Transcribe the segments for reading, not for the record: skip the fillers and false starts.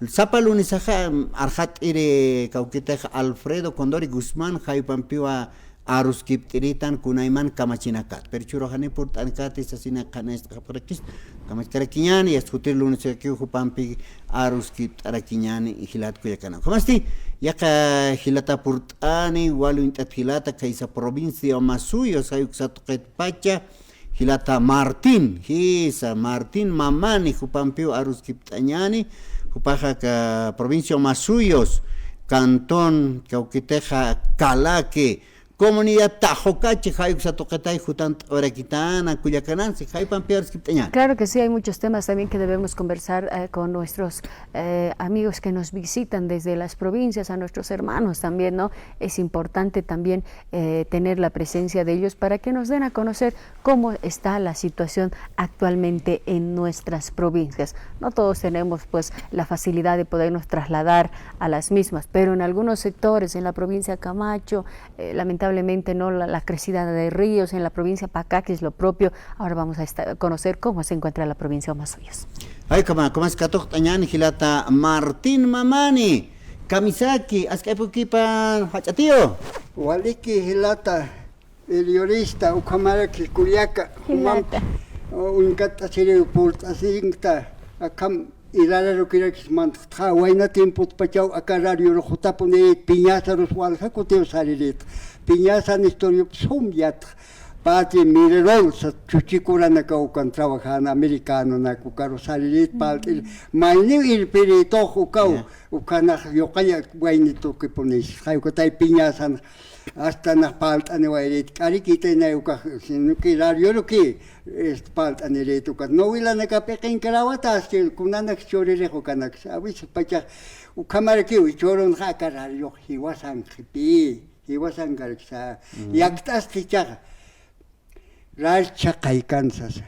Zapalunisaja arhat ire kaukiteja Alfredo Condori Guzmán Jaipampiwa arus kiptiritan kunaiman kamachinakat perchurojani purtankatis asina kanes kaprakis kamachkarakiñani yaskutir lunes aquí jupampi arus kiptarakiñani hilat kuyakana kamasti yaka hilata purtani walu intat hilata kaisa provincia masuyo sayuksatuket pacha hilata Martín hisa Martín mamani jupampi arus kiptañani jupaja ka provincia Masuyos cantón Cauquiteja Calaque comunidad Tajocache, Jayuxatoquetay, Jutant Oraquitana, Cuyacanán, si Jaipan Pierres Quipteña. Claro que sí, hay muchos temas también que debemos conversar con nuestros amigos que nos visitan desde las provincias, a nuestros hermanos también, ¿no? Es importante también tener la presencia de ellos para que nos den a conocer cómo está la situación actualmente en nuestras provincias. No todos tenemos pues la facilidad de podernos trasladar a las mismas, pero en algunos sectores, en la provincia de Camacho, lamentablemente no la crecida de ríos, en la provincia Pacá, que es lo propio. Ahora vamos a conocer cómo se encuentra la provincia de Masuyos. Ay, como es que tañani hilata Martín Mamani, Kamisaki, Azcaipuquipa, Hachatío. Waliki hilata, Eliorista, Ucamaraki, Cuyaca, Hilata. Uncata serio pulta, Sinta, Acam. Irara Rokirax Mantha, Waina Timput Pachau, Acarario, Rojotapone, Piñasa Roswalja, Coteo Sarilit, Piñasa Nistorio Sumyat, Patri Mirerol, Chuchicuranacau, con trabajan americano, Nacucaro Sarilit, Paltil, Maini il Perito, Ucau, Ucana, Yokaya, Wainito que pones, Hayucotay Piñasan. Hasta na palt anewairit karikita na uka sinukirario roki palt aneretu ka no wila na kapekin karawatas ke kunanak chorere kanak abis pacha ukamaraki uchoron hakarario hiwasan khipi hiwasan gariksa yaktas ticha racha kaikansas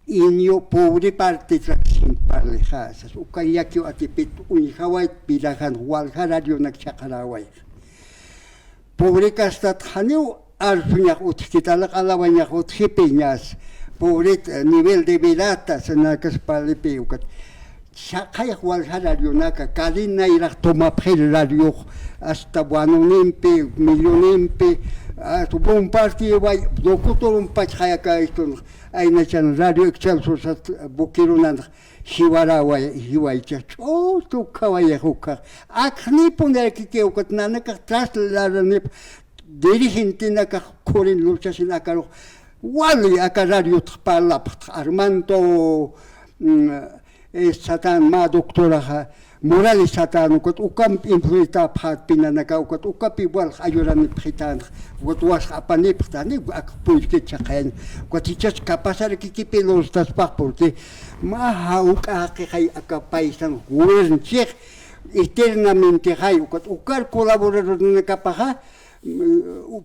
inyo pobre parte traction parle hasas ukayakio atipit unihawait bilahan wal harario nak chakarawai pobre castat haneu arfuña utkitalak alabaña utkipiñas pobre nivel de virata senakas palipi ukat shakay wal harario naka kalina irak toma radio hasta bueno limpi millonimpi tu bom parti vai dokutor un pachaya ka esto ay na chan radio excelso sat bukirunan hiwara way hiwai chach oh tu kawaya huka akni poner que ukat nanaka trasladar dirigentina ka korin lucha sinakaro wali akarario tpalap Armando satan ma doctora Morales satano kot ukam influita phat pinanaka ukot ukapi wal ayuran khitan wat was apani phtani ak puike chaqen kot tichas kapasar kikipi los tas porque ma hauka que hay akapaisan gubern chek eternamente hay ukot ukar colaborador ne kapaha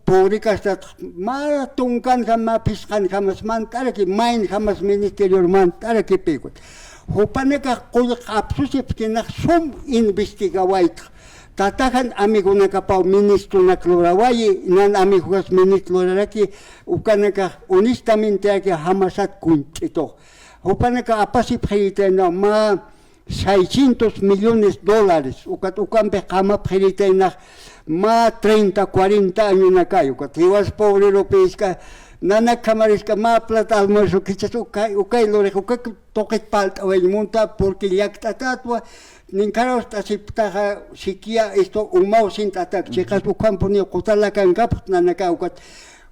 publica sta ma tunkan kama piskan kama smantara ki main kama ministerio mantara ki pekot Hopaneka kul kapsusi ptinak sum investigawait. Tatakan amigo nakapau ministro na klorawai nan amigo kas ministro raki ukaneka honestamente que hamasat kuntito. Hopaneka apasi prite na ma $600 millones ukat ukampe kama prite na ma 30 40 años na kayo kat hiwas pobre europeos ka Nana Camariska ma plata almuerzo que se okay lo dejo que toque palta o monta porque ya tatua ninkaro hasta si taja sikia esto un mau sin tatak checas u campo ni kotala kan gap nana ka ukat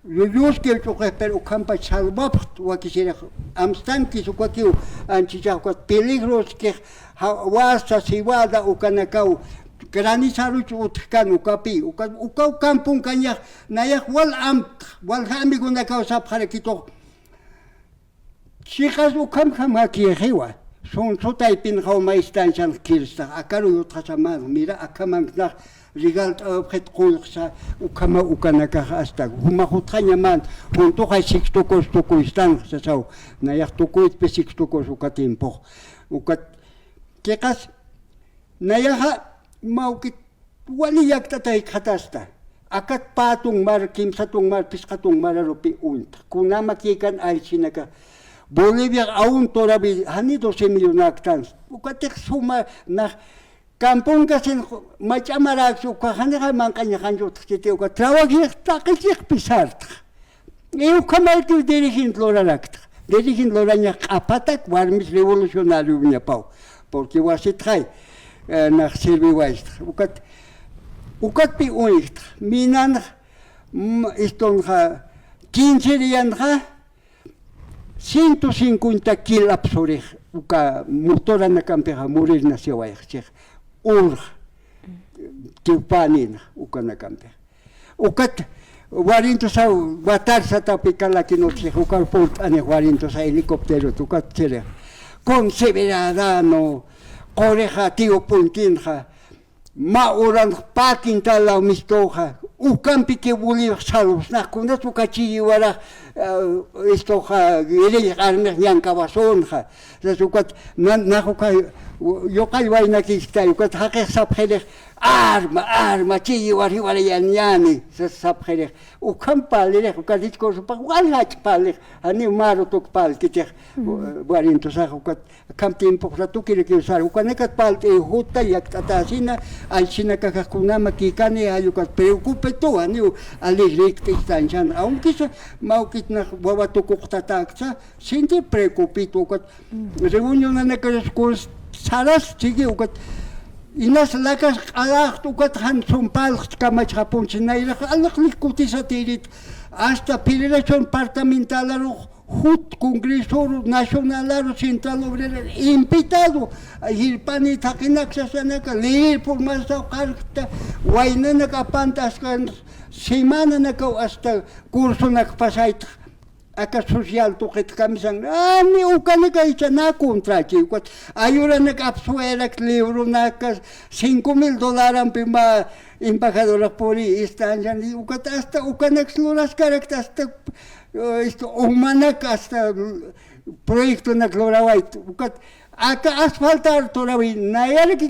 yus que toque pero campa salva o que se amstan que su kwakiu anchicha kwat peligros que wasa siwada u kanakau granizaru utkan ukapi ukau kampung kanya nayak wal amigo na causa para kito chicas ukam ki hewa son sotay pin how ma istanchan kirsta akaru utrasamar mira akamang na legal pret qulsa ukama ukanaka hasta huma hutranya man punto hay sikto kosto ko istan sa nayak to ko ipesikto ko ukatimpo ukat kekas nayaha Maukit wali yak tatay katasta. Akat patong mar kim satong mar piskatong mararupi unta. Kung namakikan ay sinaka Bolivia aún todavía han 12 millones hectáreas. Ukatek suma na Kampunga sin machamarak su kahanga mancaña hanjo tete uka trabajar takisik pisart. Eu kamal que dirigin lorarak. Dirigin loraña apatak warmis revolucionario minha pau. Porque você trai na servi waist. Ukat pi uicht. Minan estonja 15 días 150 kil absorber uka motora na campeja morir na se waich. Kipanin uka na campeja. Ukat warinto sa watar sa tapikala kinotse uka port ane warinto sa helicóptero tukat chere. Con severadano oreja tío puntinja mauran pakinta la mistoja ukampi que buli salus na kuna tukachi wara istoja gele arme yanka basonja sukat na yo kai vaina que está ukat hake saphere arma chi wari wari yani saphere ukampale ukat ko pa wala pale ani maro tok pal que te warinto sa ukat kam tiempo para tu que usar ukanekat pal te huta yak tatasina al china kakakuna makikane ayukat preocupe to ani alegre que está en aunque se maukit na wawato koktataksa sinte preocupito ukat reunión na nakos saras chigi ukat inas lakas alak ukat han sompal kamach hapon chinaila alak likutisa tirit hasta federación departamental Hut Congreso Nacional Central Obrero invitado a ir pani takinaksasanaka leer por más carta waina nakapantas kan semana naka hasta curso nakpasait aka social toket kamisan ani ukanaka ichana contra chikwat ayura nakapsuelak libro naka $5,000 pima embajadora poli están ukat hasta ukanak sloras karakta hasta esto humanak hasta proyecto na clorawait ukat aka asfaltar todavía nayar que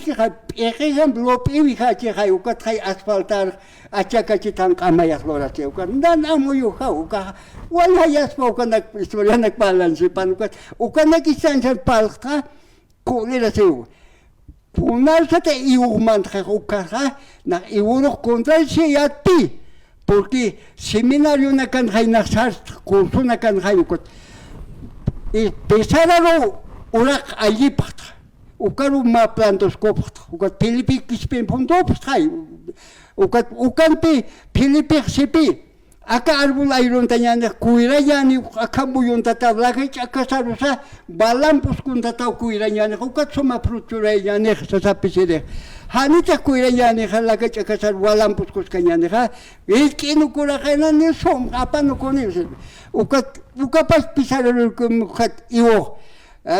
ejemplo piviha che hay ukat hay asfaltar achaka chitan kamaya florache ukat dan amoyo ha uka wala yaspa ukanak historianak balance pan ukanak isan palka kolera seu punalsate iuman ukaha na iuro contra se yati porque seminario na kan hay na sart curso na kan hay ukat pesararo urak allí pata ukaru ma plantos kopta ukat Felipe kispin pondop hay ukan pe Felipe sepi aka arbul ayron tanyana kuira yani akabuyon tatabla ke akasarusa balam puskun tataw kuira yani ukat soma frutura yani sa pisede hanita kuira yani halaka akasar balam puskus kanyane ha ikinu kura kana ni som apano konis ukat ukapas pisarol kat iwo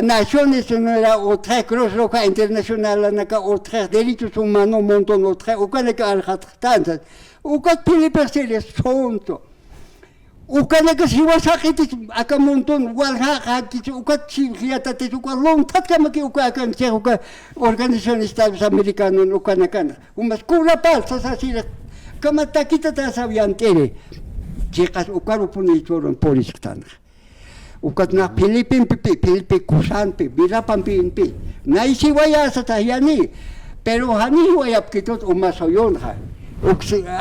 Naciones Unidas otra Cruz Roja Internacional naka otra derechos humanos montón otra ukaneka alhatantas ukat Felipe seres sonto ukaneka siwasakit aka montón walha hakit ukat sihiata te ukat long tatka ki ukakan che uka organización Estados Americanos ukanaka umas kula pal sasasira kama takita ta sabiantere chicas ukaru puni choron polistan ukat na Philippine Philippine kusan pe birapan pinpi na isiwaya sa tahyani pero hani wayap kitot umasoyon ha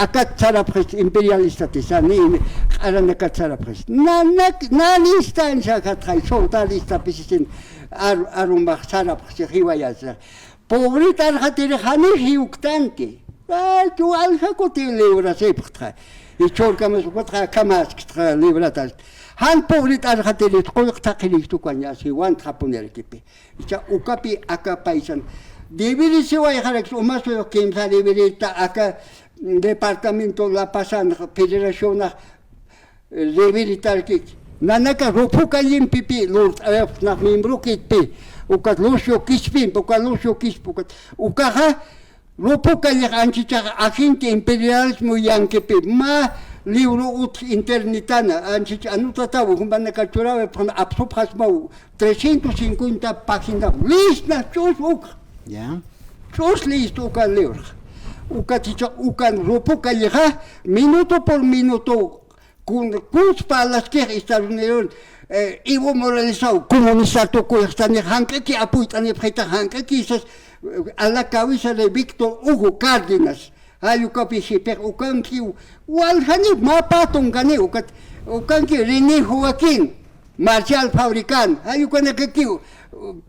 akat sarapres imperialista tisani ara nakat sarapres na listan sa katay solta lista pisisin arumbak sarapres hiwaya sa pobritar hatire hani hiuktante tu alha kote lebra septra ichor kamas kotra kamas ktra lebratas han pobrit arhatelit koyok takilik tukanya si wan traponer kipi icha ukapi aka paisan debiri se wa harak umaso kemsa debiri ta aka departamento la pasan federación debiri tarkik nanaka ropuka limpipi lord na miembro kitpi ukat lusio kispin ukat lusio kispukat ukaha ropuka anchicha agente imperialismo yankepi ma libro ut internitana anchich anutatawo kumbana kachurawe from absopasmau 350 páginas lista chusuk ya chus listo ukan libro ukaticha ukan ropuka minuto por minuto con palas que Estados Unidos Evo Morales comunista tocó esta nejanca que apuesta en el janca quizás a la cabeza de Víctor Hugo Cárdenas. Ayu kapishi pe ukanki walhani mapatong gani ukanki René Joaquín Marcial Fabricán ayu kana que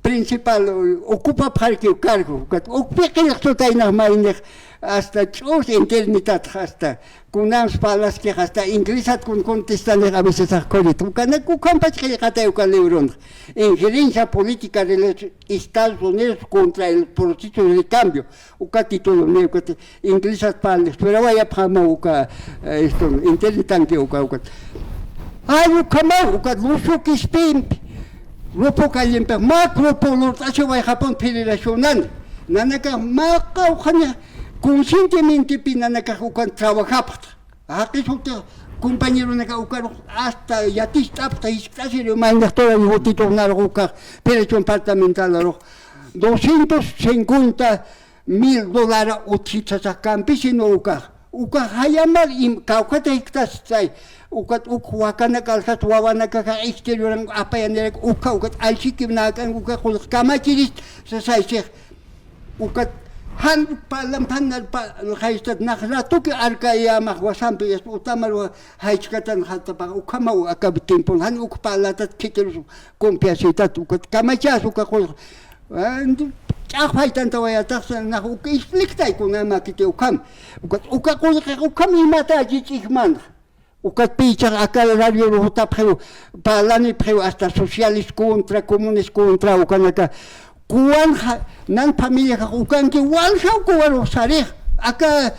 principal ocupa parque cargo upe que estoy na maine hasta chos internet hasta kunams palas que hasta inglesat con contestan a veces a correcto kana ku kampas que hasta eucaleuron injerencia política de los Estados Unidos contra el proceso de cambio título ne inglesat palas pero vaya pama esto internet que ayu kama luso que spin grupo caliente macro por tacho vai Japón federacional nanaka maka khanya conscientemente pinanaka ukan trabajar aquí solta compañero naka ukan hasta yatista hasta casi le manda todo el botito una roca pero departamental $250,000 utiliza campesino uka hayamar im kaukata iktasai ukat ukwakana kalsat wawanaka ka exterior apayaner ukat alchikimnakan ukat kamachiris sa ukat han palam panal pa haistat nakhrato ke arkaya mahwasam pe utamar haichkatan hatta pa ukama akabitin pon han ukpalatat kitel kompiasitat ukat kamachas ukat and Chafaitan tawaya tasan na explica con ama que te ukam ukam imata jichman ukat pichar akal radio lo tapeu palani preu hasta socialist contra comunes contra ukanaka kuan nan familia ukan que wal shau kuan sare aka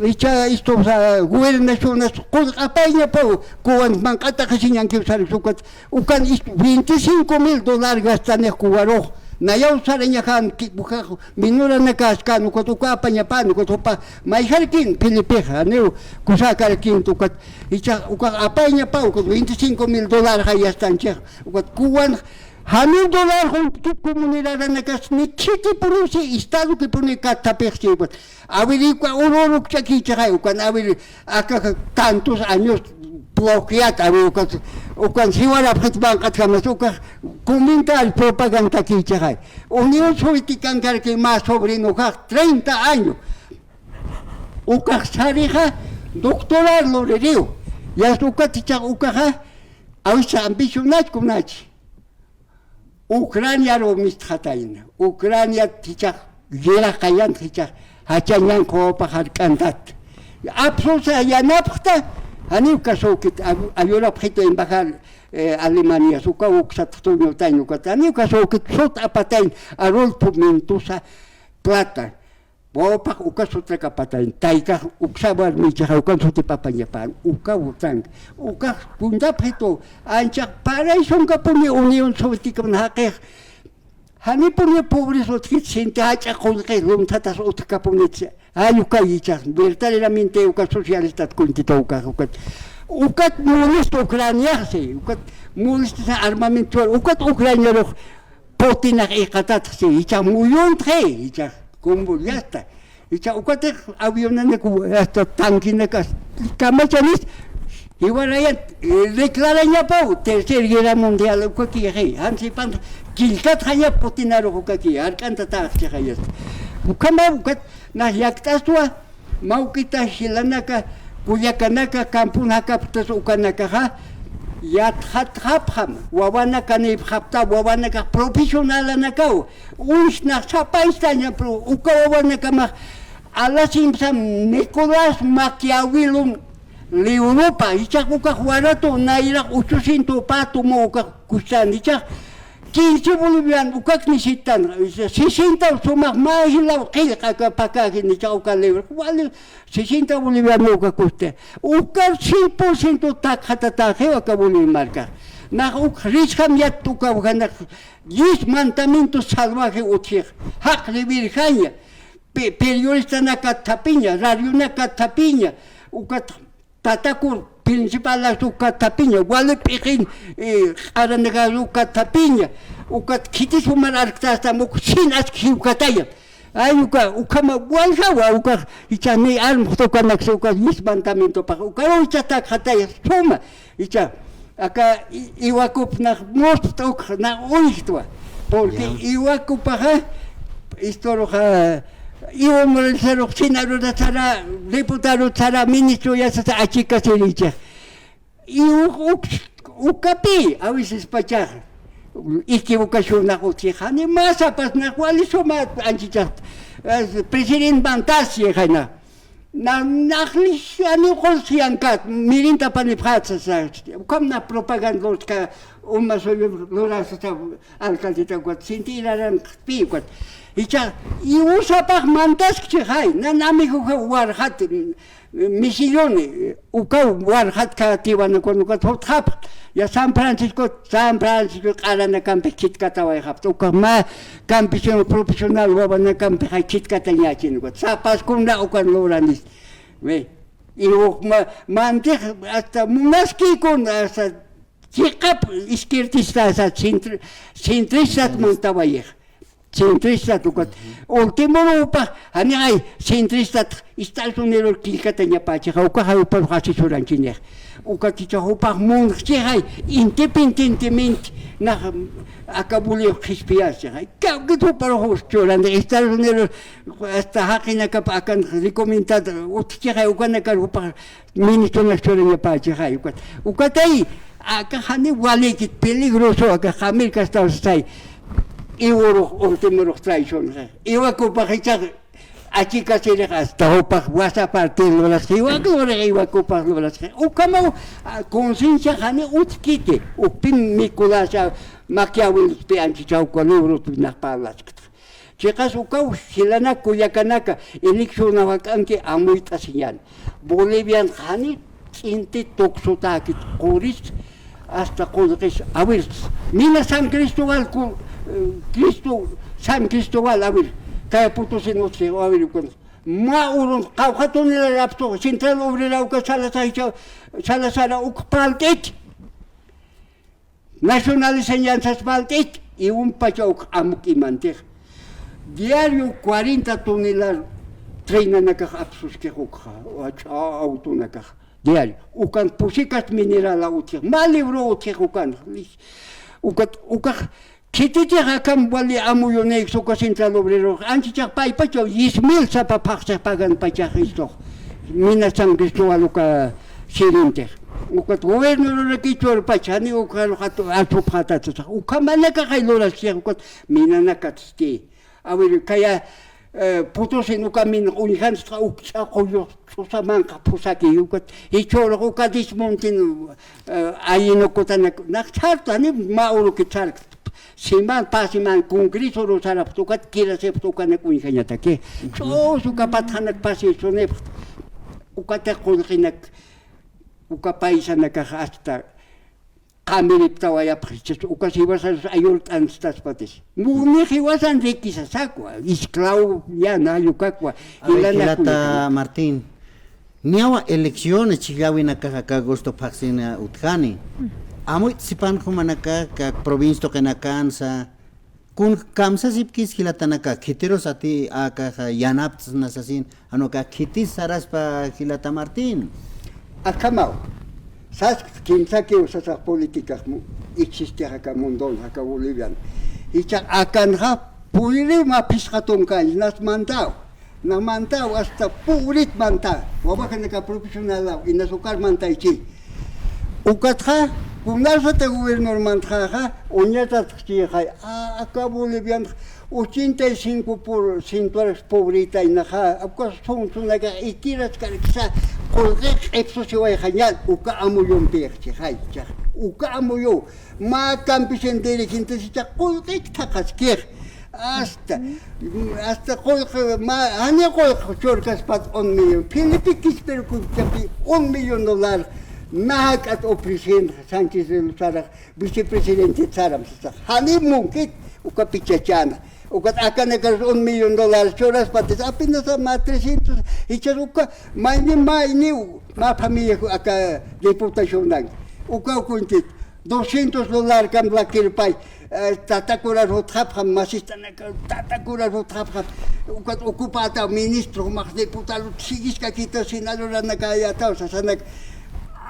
icha esto gobernaciones con apaña po kuan mankata kasinyang que sare ukan $25,000 gastan en kuaro Nayau saranya kan buka minura nakaskan ko to ka panyapan ko to pa may harkin Pilipinas neu kusaka kin to kat icha uka apanya pa ko $25,000 kaya stanche ukat kuan $100 con comunidad nakas ni chiti purusi estado que pone kata persi ukat aviri ko oro chaki chai ukan aviri aka tantos años bloqueada ukan siwala pritbang katkamas ukan comentar propaganda que hay. Unión Soviética que más sobrino 30 años. Uka sarija doctoral lo le digo. Ya su caticha uka awisa ambicionat kunach. Ucrania lo mistkhataina. Ucrania ticha gera kayan ticha hachanyan ko pakar kantat. Absoluta ya napta ani kaso que ayola prito embajar Alemania suka uksat tunyo tayo katani kaso que sot apatain arol pumentusa plata bopak ukasot kapatain taika uksabar mi cha ukan sot papanyapan utang kunda prito anchak para ison kapuni Unión Soviética nahake hani puni pobres otkit sintacha con que lum tatas otkapunitse ayuka yicha verdaderamente uka socialista kuntito ukat molest Ucrania se ukat molest armamento ukat Ucrania lo Putin ikatat se icha muyon tre icha como ya está icha ukat aviones hasta tanquina kamachanis igual ahí declaran ya po tercera guerra mundial ukaki he hansi pan kilkat haya Putinaro ukaki arkanta ta khayas ukama ukat na yaktaswa maukita hilanaka Kuyakanaka kampunaka putas ukanaka yat hapham wawanaka ni hapta wawanaka profesional nakau ushna chapaistanya pro ukawanaka ma alasimsa Nicolás Maquiavelo li Europa ichakuka huarato naira 800 pato moka kustan ichak 15 bolivianos ukak necesitan 60 suma más la que para que ni chao calibre vale 60 bolivianos uka cueste ukar 100% takata que boliviano marca na ukriskam ya tuka gana 10 mandamientos salvaje utir hak de virgania periodista na Catapiña radio na Catapiña ukat tatakur principal la su Catapiña, wale pekin aranega su Catapiña, ukat kiti sumar arktasta muk sinas kiukataya. Ayuka ukama walha uka ichani arm tokanak uka yismantamento pa uka icha takhataya suma icha acá Iwakup na mostok na uistwa porque Iwakupaja istoroja Iwo Morelsero Sinaro da Sara diputado Sara ministro ya sa achika silicha y ukapi a veces pachar equivocación na utijane masa pas na cual soma anchicha president Bantasi jana na nachlich ani kolsiankat mirinta pani praca sa kom na propaganda lotka mas lora sa alcalde ta kwat sintiraran pi kwat icha i usapach mantas kchai na nami ko warhat misilione uka warhat ka tiwan ko no kat hap ya San Francisco qarana kampi chitkata wa hap uka ma kampi profesional wa na kampi chitkata nyachin ko sapas kunda ukan loranis ve i mantik hasta munaski kon hasta chikap iskirtista sa centristat montawayeh centrista tukat último pa ani ay centrista Estados Unidos klikata nya pa chiha uka ha pa hasi suranchine uka chiha upa mun chiha independentemente na akabuli khispias chiha ka gitu para hosturan Estados Unidos hasta hakina ka akan recomendad utchiha uka na ka upa ministro nacional nya pa chiha uka tai aka hani wale kit peligroso aka hamil ka sta Iwo último traición. Iwa kupa hichar aquí casi le hasta opa wasa partir las iwa gore iwa kupa las o como conciencia hane utkite o pin Nicolasa Machiavelli pianchi chau con libro na palas. Chicas o cau silana kuyakanaka election vacanque a muita señal. Bolivian hani inte toxotaki coris hasta con a ver mina San Cristóbal San Cristóbal a ver kaya puto sinoche a ver con ma urun qawqatun la rapto central obrera uka salasara ukpaltet nacional enseñanzas paltet y un pachau amukimante diario 40 toneladas treina naka absus ke hokha auto naka diario ukan pusikas mineral auti ma libro uti ukan Kititi hakam wali amuyone soka central obrero anchicha pai pacho 10,000 sapa paksa pagan pacha Cristo mina San Cristóbal uka silinte uka gobierno lo kichor pachani uka lo hato atopata uka manaka kailora sia uka mina nakatsti awir kaya putos en uka min unihan stra uksa koyo sosa manka pusaki uka ichoro uka dismontin ayino kotana nakcharta ni mauro kichar Siman pasiman congreso ro sarap tukat kira sep tukan ku inganya take so suka pathanak pasisone ukata konrinak ukapaisa naka hasta kamirip tawaya prichis ukasibasas ayult anstas patis muni hiwasan rikisa sakwa isklau ya na yukakwa ilana Martín niawa elecciones chigawina ka agosto paxina utkani Amoy sipan kumanaka ka provinsto kanakansa kun kamsa sipkis hilatanaka khiteros ati aka yanapts nasasin ano ka khitis saras pa hilata Martín akamau sas kimsa que usas políticas existe acá mundon acá boliviano y cha akanha puire ma piscaton kan nas mandao na mandao hasta purit manta wabakan ka profesional y nasukar mantaichi ukatha Kunasa te gobierno mantraja, uñeta tchijai, acá boliviano 85% eres pobrita y naja, acá son naga y tiras carxa, colgek epso se va a jañar, uka amuyon perchijai, uka amuyo, ma campisen de gente se cha colgek takaskier. Hasta colgek ma ania colgek chorcas pat 1 millón, Filipikis pero con $1 million. Nahak at o presidente Sánchez de Luzara, vicepresidente Saram, Halim Munkit, uka pichachana, uka akanekas $1 million, choras pates, apenas ma 300, y charuka, maini, ma familia acá diputación nang, uka kuntit, $200 kam lakir pai, tatakura rotrapram, masistana, tatakura rotrapram, uka ocupata ministro, mas deputado, sigis kakita sinalora nakaya tausa, sanak,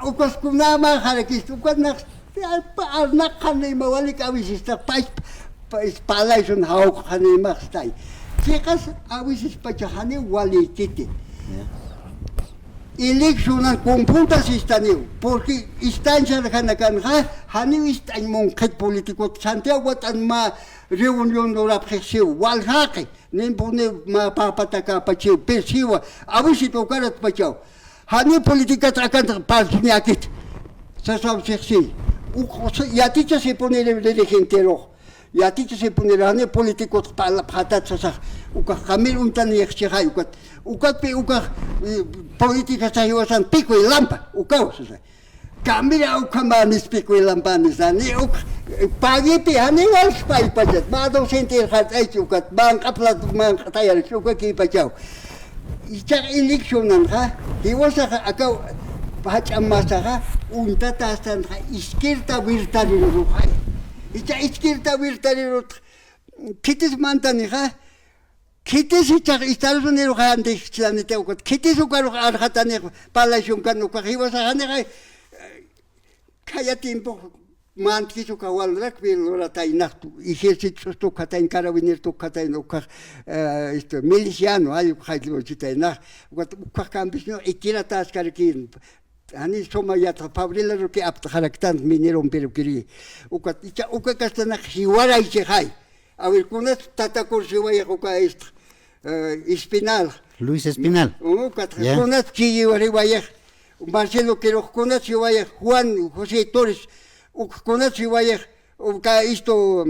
ukas kunama harakis ukas nak kanay mawalik awisis na palay sun hawak kanay makstay. Sikas awisis pa siya kanay wali titi. Eleccionan computas istaniu, porque instancia de Hanakanja, Hanu istan monket político, Santiago tan ma reunión de la presión, Walhake, Nimpone ma papataca pacheu, Persiwa, Avisito Karat Pachau, Hanu política tracan Pasniakit, Sasab Sexi, Yaticha se pone de gentero, Yaticha se pone Hanu político para la patat, Uka Hamil untan yexchai, ukat pe uka política sahiwasan pico y lampa, ukaos. Camila ukamanis pico y lampanis, ani uk pagiti, ani wal spy pajet, ma docente hat aichu ukat, bank aplat man tayar chuka ki pachau. Ichak electionan ha, hiwasa akau pacham masaha, unta tastan ha, iskirta virtari ruhai. Ichak iskirta virtari ruh, kitis mantani ha, Kitis ichak Estados Unidos hande chlanete ukot kitis ukar arhatane palasyong kanuka hiwasahane kay kaya timpo mantkis ukawalrak bilora tainaktu ejercicios to katain carabiner to katain ukar esto miliciano ayu khaylo chitainak ukar campesino ikira taskarkin ani soma yata fabrila ro ke apta kharaktan mineron perukiri ukat icha ukakastana hiwara ichhay a ver kunas tatakur siwaya uka esto Espinal. Luis Espinal. Kunas Chiyuari Vaya, Marcelo Quero Kunas Vaya, Juan José Torres, Kunas Vaya, Uka isto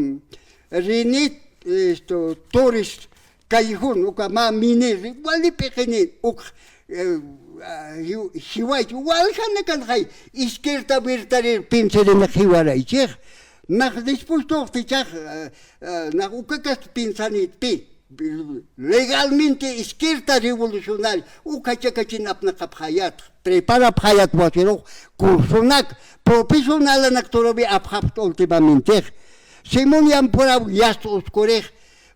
Renit, esto Torres, Callejón, Uka Ma Miner, Wali Pequeñín, Uk Hiwai, Walhanakan Hai, Izquierda Virtare, Pinsel en la Hiwara, y Chech, Nach dispuesto de Chach, Nach Ukakas Pinsanit Pi. Legalmente izquierda revolucionaria, ukachakachinap na kapkhayat, prepara phayat watero, kursunak, profesional na aktorobi abhapt ultimamente. Simon yampora yasto oskorech,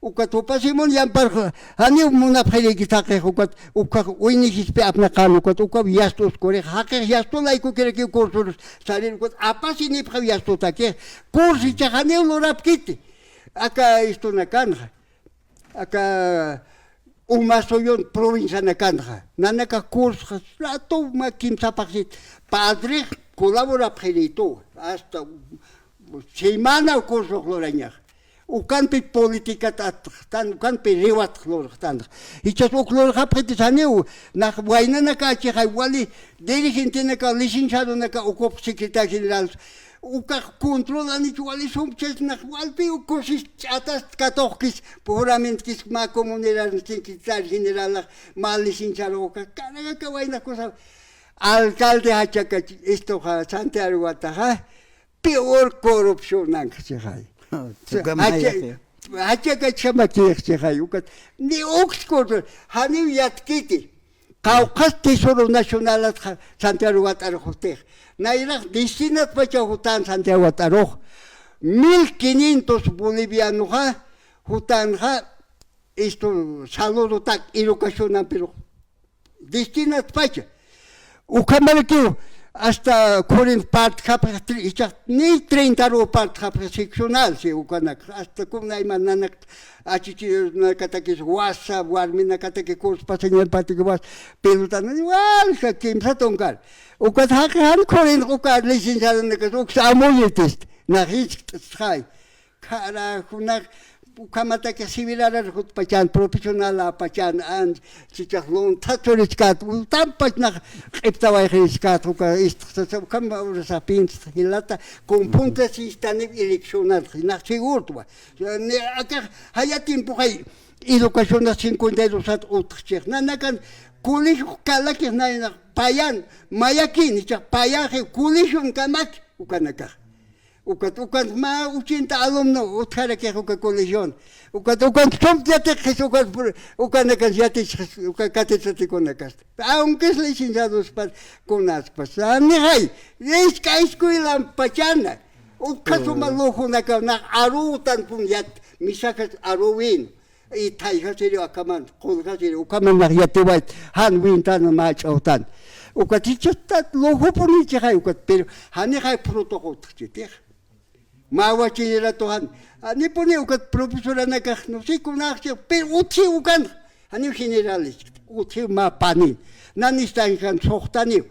ukatopa Simon yampar, hani muna phelegitakhe ukat, ukak uinihispe apna kanukat, ukab yasto oskorech, haker yasto laiko kereki kursus, salir ukat, apasini phab yasto take, kursi chahane ulorapkiti, aka isto na kanja. Acá umasoyon provincia na kanja nanaka cursos rato makim sapaksit padre colabora perito hasta semana curso loraña ukanpi política tan ukanpi rewat lortan ichas oklor hapretisane na waina na kachi wali dirigente na ka licenciado na ka ukop secretario general uka controla ni chuali sumches na walpi ukosis atas katokis puramente kis ma comunidad secretario general mal licenciado uka kana ka waina cosa alcalde hachaca esto ha Santiago Ataja peor corrupción nan kachai hachaca chama kachai uka ni Oxford hani yatkiti Caucas Tesoro Nacional Santiago Atarojote. Naira destinat pacha hutan Santiago Ataro. 1500 bolivianos hutan esto saludo tak educación pero destinat pacha. Ukamarquio hasta 40 part ni 30 part seccional se ukanak hasta como hay mananak achichi na katakis wasa warmina katake kurs paseñal patike was pelutan igual hakim satongkar ukat hakan korin ukat licenciado na kasuk samoyetes na hich sai kara kunak ukamata ke civilara hut pachan profesional pachan and chichahlon tatorickat tampat na iptawai riskat uka ist kam ursa pins hilata con punta sistane eleccional na seguro ne akar hayatin pukai educación na 52 at utchech na nakan colegio kalak na payan mayakin cha payaje colegio kamak ukanaka ukat ma 80 alumno utkara ke uka colegio ukat somtiate ukanaka yate ukakate konakas aunque es licenciados para conas pasan hay es que escuela pachana ukasuma lojo na arutan punyat misakas aruwin itai hasiri akaman kolhasiri ukaman yate wait han wintan ma chautan ukatichata lojo poni chai ukat pero hani kai protocolo chitih mawachira tohan ani poni ukat profesora nakah no si kunach pero uti ukan hani generalist uti ma pani nani stan kan sohtani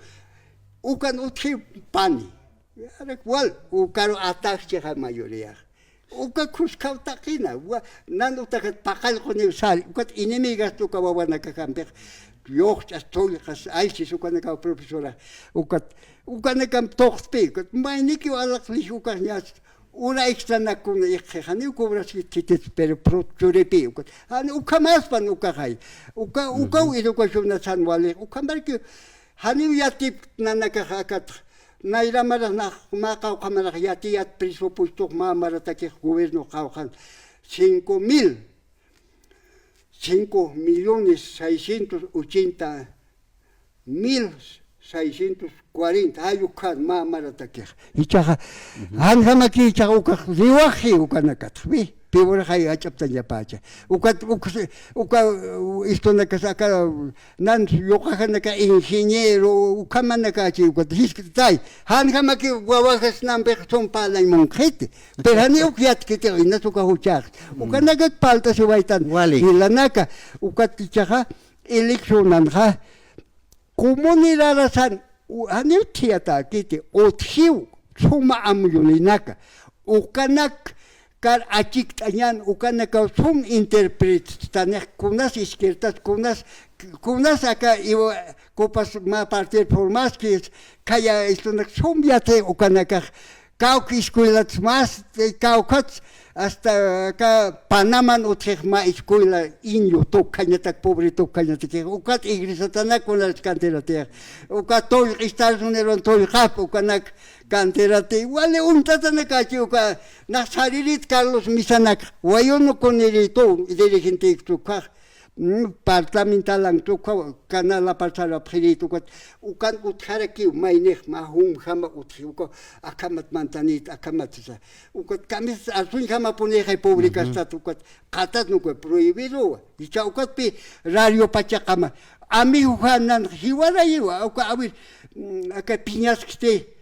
ukan uti pani arek wal ukaro atak chai mayoría uka kuskautakina nan utakat pakal ko ni sal ukat inimigas to kawawana kakamper yoch as tolkas aisis ukan ka profesora ukan kam toxpi ukat mainiki alakli ukan yas una extra na kun ikhani ukobras titit pero prochurepi ukat ani ukamas pan ukahay uka education na sanwale ukamarki hani yatip nanakahakat Nairamara na makaw kamara yati at presupuesto mamara take gobierno kauhan 5,680,640 ayukan mamara take ichaha hanhamaki ichaha riwahi ukanakat vi Pibor hay achaptan ya pacha. Uka isto na kasaka nan yokahan na ka ingeniero ukaman na ka chi ukat hiskitay. Han kamaki wawakas nambe son palay mong khit. Pero hani ukyat kiti ina suka huchak. Uka nagat palta si waitan. Hilanaka ukat tichaka elektronan ha. Komunirarasan hani tiata kiti othiu suma amyuninaka. Ukanak kar achik tanyan ukana ka sum interpret tanek kunas izquierdas kunas aka iwa kopas ma parte formas que kaya istonak sum yate ukana ka escuelas más kaukats hasta ka Panaman utkhma escuela inyo to kanyatak pobre to kanyatak ukat iglesia tanak con las canteras ukat to Estados Unidos to khap ukanak canterate wale untatana kachuka na saririt Carlos Misanak wayono conerito de gente tuka parlamental ang tuka kanala pasara prito ukan utharaki mainek mahum khama uthuko akamat mantanit akamat ukat kamis asun khama pone hay pública statukat katat no prohibido dicha ukat pi radio pachakama ami huhanan hiwara yiwa uka awir aka piñas kste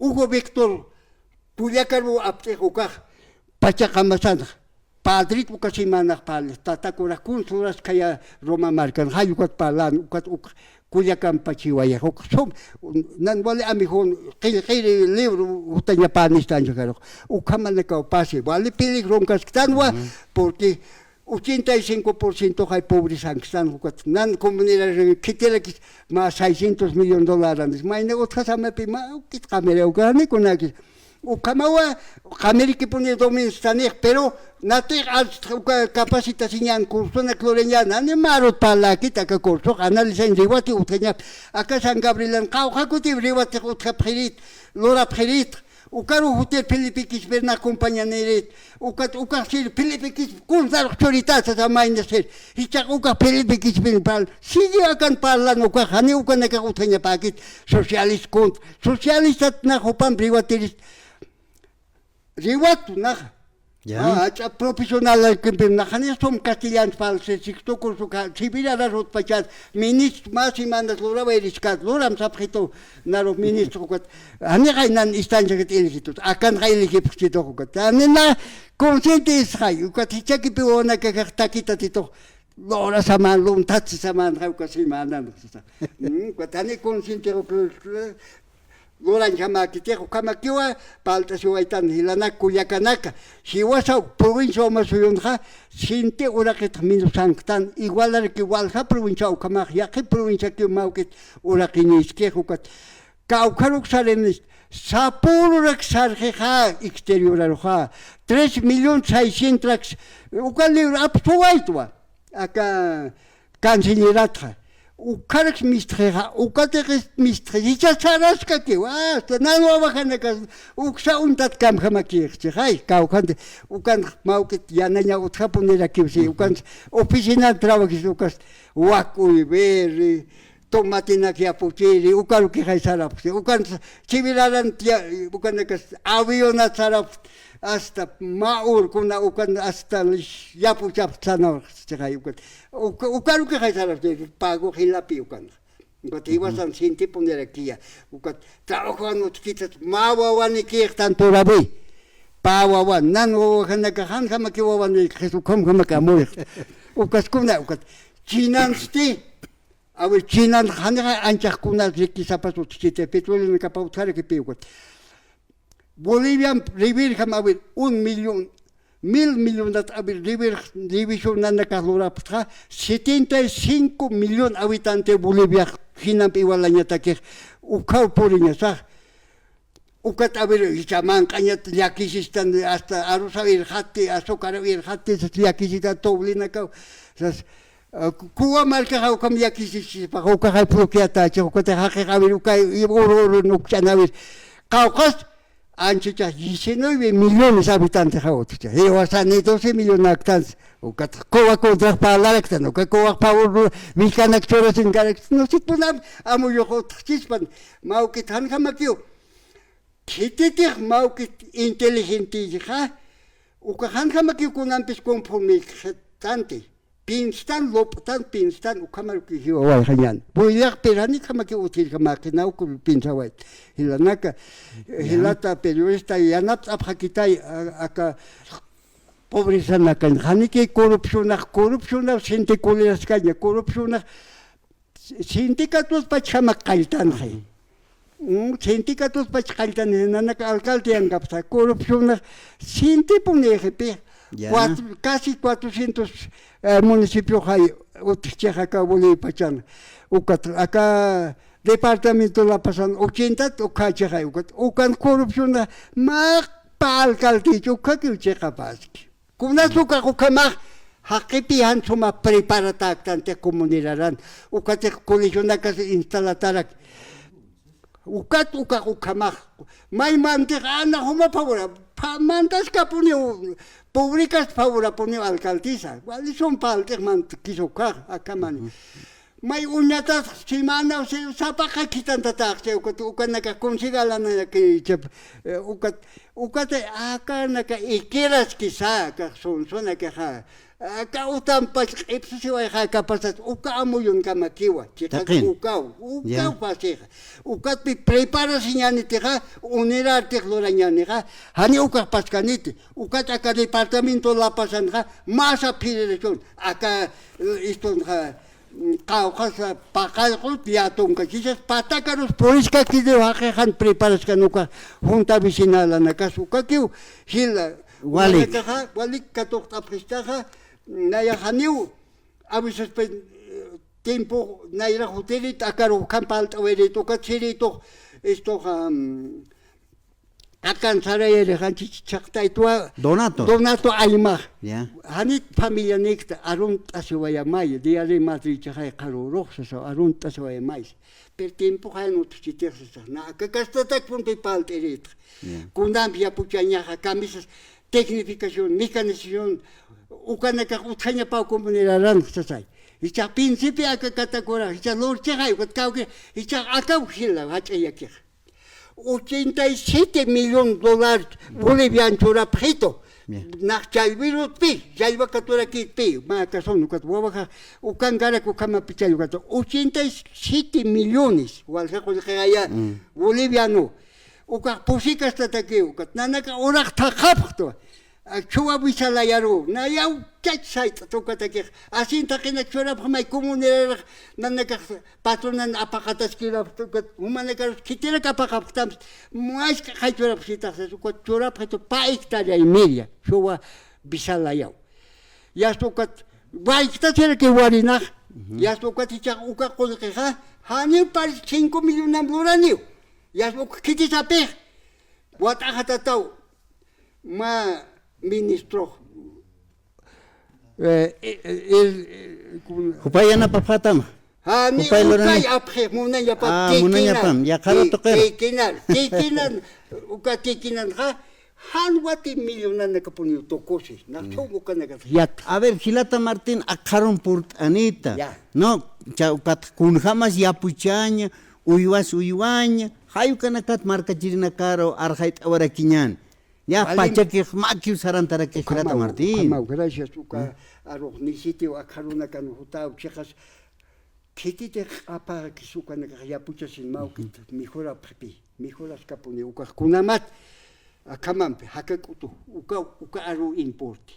Hugo Víctor, Puliacarbo Aptejoca, Pachacamasan, Padrit Ucasimanak Pal, Tatakura Kunturas Kaya Roma Marcan, Hayukat Palan, Culiacan Pachiwaya, Som, Nanwale Amihon, Kiri libro, Utanya Panistan, Ucamanacao Pase, Vale Piligrom Castanwa, porque 85% hay pobres que están nan comunidades que tienen más $600 millones. Mas negocios a me pima que camera ugani con aquí. O kamawa camera que pone dominio pero nate capacitación curso na cloreña nane marot pala kita ka curso analiza en riwati utenya acá San Gabriel kau hakuti riwati utka prit lora prit Ukaru hotel Pilipikis berna compañanerit, ukasir Pilipikis kunzar choritas sa maindaser. Hichak uka Pilipikis bin pal. Sige akan palan ukahani ukanaka utanya pakit socialist kunt. Socialist at na hopan privatirist. Riwat na. Acha profesional que na khani som castellan false sikto kursu ka sibira rot pachat ministro mas imandas lora veriskat loram sapkhito naro ministro kat ani kainan istanja ket elhitut akan khaili kipchito kat anina consente is khay ukat hichaki piona ka takita tito lora saman lum tat saman khay kasimanan kat ani consente Loran Jamakitejo Kamakiwa, Palta Suaitan, Hilana Cuyacanaka, si was a provincia o Masuyunja, Sinte Uraket Minusanctan, igual que Walha provincia o Kamakia, que provincia que Mauket Urakinis, que Hukat, Caucaruk Sarenis, Sapurak Sarjeja, exterior Aroja, 3,600,000, Ukali Apsuaitwa, acá Canciniratra. Ukarak mistreja, ukateres mistreja, charaska que va, nano bajanacas, uksa untat kam hamakir, hay, kaukante, ukan mauket yananya uthapunera kibsi, ukan oficina trabajis, ukas waku iberi, tomatina que apuchiri, ukaru que hay sarap, ukan chiviraran, ukanacas aviona sarap, hasta maur kuna ukan hasta yapu chap sanor ukaru que hay sarap pago hilapi ukan ukat iwasan sinti punerakia ukat trabajan utkitas mawawani kiek tanto rabi pawawan nan wawan nakahan kama kiwawan Jesukom kama kamoy ukas kuna ukat chinansti awi chinan hanra anchak kuna zeki sapato tchite petróleo nakapautare que peukat Bolivian rivir kama awi 1.000.000 millones de división nana calora 75 millones habitantes Bolivia hinam igualaña take ukau poriña sa ukat abir chaman kañat yakisistan hasta arusa virjate azúcar virjate yakisita toblina ka kuwa marka ha kam yakisis pa ko ka prokiata ko te ha ka abir ukay oro nukchanabir kaukas anchicha 19 millones de habitantes hauticha y wasani 12 millones de habitantes ukat kowa contra palalaktan ukat kowa power vilkanak choras in garak no sit punam amu yo chispan maukit han kamakyo kititir maukit inteligente ja ukat han kamakyo kunam pis conforme tante pinstan loptan pinstan ukamar ki hiwa hanyan boiler perani kamakyo util kamakina ukul pinsawait hilanaka hilata periodista yanap aphakitai aka pobreza nakan hanike corrupción sinte coleras caña corrupción sindicatos pachama kaltan hay sindicatos pachkaltan nanaka alcalde angapsa corrupción sinte punejepe casi 400 municipios hay utcheja ka Bolivia pachan ukat acá departamento la pasan 80 ukache hay ukan corrupción ma pa alcalde uka que ucheja paski kuna suka ukama hakipi han suma preparata tante comunidad ukate colegio na ka instalatar ukat ukama mai mantegana homa favora mandas kapuni públicas favora poni alcaldesa wali son palter man kisoka akamani mai unyata simana se sapaka kitanta taxe ukat naka consiga la na que ukat aka naka ikeras kisa ka son que ha aka utam pas ipsi wa ha kapasat uka amuyun kamakiwa chika ukau pasir ukat pi prepara sinyani tega unera tecloranyani ha hani uka paskanite ukat aka departamento la pasanja masa pireson aka iston ha kaukas pakal tiatung kasih patakarus polis kaki dewa kan preparas kanuka junta vecinal nakasuka kiu hila walik katok tapristaha naya haniu abis tiempo naya hotelit akaro kampalt awerito kachirito esto akan saray hanchi chakta itua Donato Aymar hanit familia nekta arunt aswaya may diare matri chay karoro so arunt aswaya may per tiempo hanut chitersa na kakasta tak pun pipal terit kundam ya puchanya kamisas tecnificación mecanización ukana ka uthanya pa comunidad sasai icha principio aka katakora icha lor chay utkauke icha akau hila hachayakir 87 millones de dólares bolivianos chorapito. Nach Chalvirut pi, Jalva Catura pi, Macason, Catwabaja, Ucangara, Cucama Pichel, 87 millones, Walsaco de Gaya, boliviano. Uca Pusica Stataque, Nanaka Orakta Capto, Chua Visalayaro, Nayau Chat Tocatake, Asinta Kenachora, my comunera, Nanaka Patronan Apacataskila, Humanaka, Kitera Capacaptams, Muask Haitura Psitas, Chora Pato Paictaria y media, Chua Visalayao. Yastocat, Baiktatera que Warina, Yastocaticha Uca Colqueja, Hani Paris 5 millones de dólares. Yastok Kitisape, what I had a tau, ma ministro. Kupaya na papatam. Hani ukay aphe muna ya pa tekinan. Ya karo toker. Tekinan uka tekinan ha han wati milyonan na kapunyo tokosi. Na chomo ka na yat. A ver, Gilata Martín akaron purt Anita. No, chaukat kun hamas yapuchaña, uyuaña. Hayu kanakat marka jirina karo arhait awarakinyan. Ya pachaki makiu sarantara que Gilata Martín. Gracias uka arroz ni sitio akaruna kan hutao chicas kitite apa kisukan ya pucha sin maukit mejora papi mejoras kapone uka kunamat akamampe hakakutu uka aru importi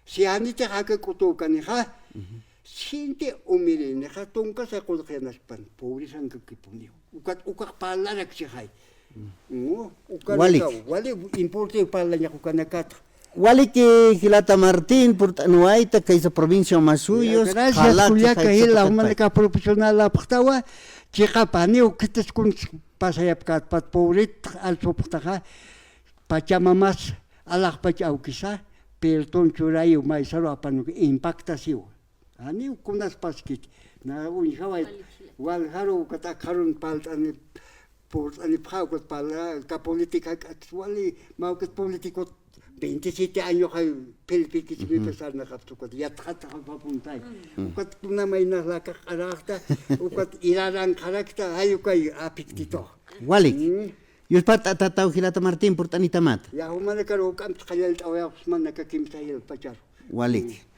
si anite hakakutu kanija sinte umire ha tonka sa kolgenas pan pobre san kipuni uka palara ksihai no uka wale importe palanya kukanakat Wali que Gilata Martín, por Nuaita, que es provincia Masuyos. Gracias, Julia, que es la humanidad profesional la pachtawa. Chica paneo, que te con pasayapkat, pat pobret, al soptaja, pachamamas, alah pachau quizá, pelton churayo, maizaro apanu, impacta siu. Ani kunas paskit, na unjawai, wal haro, katakarun paltan, por anipjaukat pala, ka política, wali, maukat político. 27 años hay pelpiti si me pesar na kapto ko ya tata pa puntay ukat kuna may na la karakta ukat iraran karakta ayo kay apiktito Walik yus pat tatau Gilata Martín por tanitamat ya humana karo kam khayal tawya usman nakakimta yel pachar Walik